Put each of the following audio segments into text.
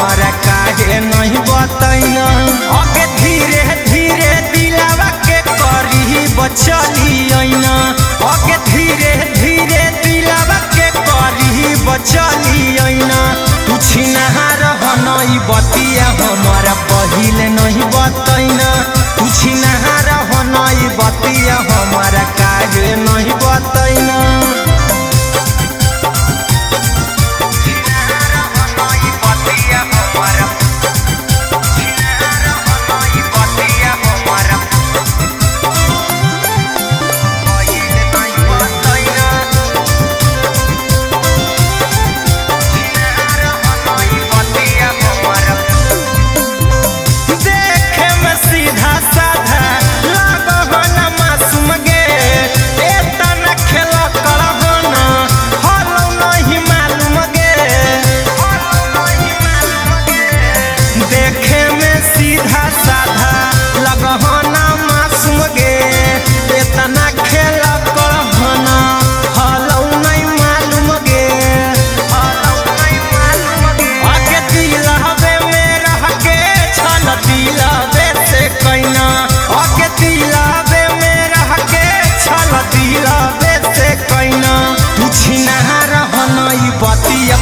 हमारा काहे नहीं बतैना आगे धीरे धीरे दिलावा के करी बचली आईना आगे धीरे धीरे दिलावा के करी बचली आईना तू छिनहार हनई बतिया हमारा पहिले नहीं बतैना तू छिनहार हनई बतिया हमारा काहे नहीं बतैना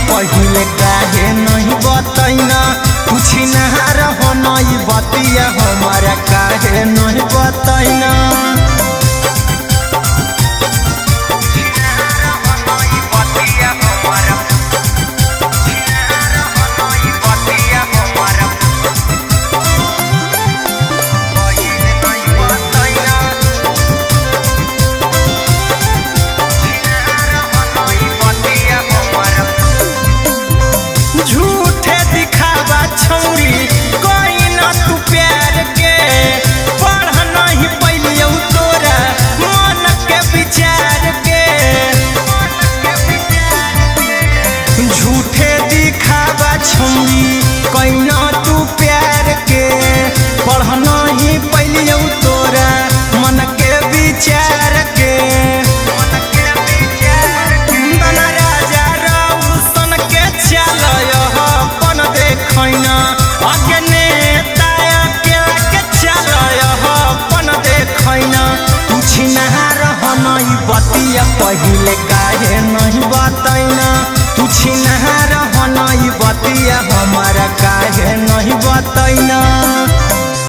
पहिले काहे नहीं बतैना तू छिनहार हनई बतिया हमारा काहे नहीं बतैना कैना तू प्यार के पढ़ना ही पहले तोरा मन के विचार के बना राजा रौशन के चल अपन देखना आगे नेता के चल अपन देखना तू छिनहार हनई बतिया पहिले काहे नहीं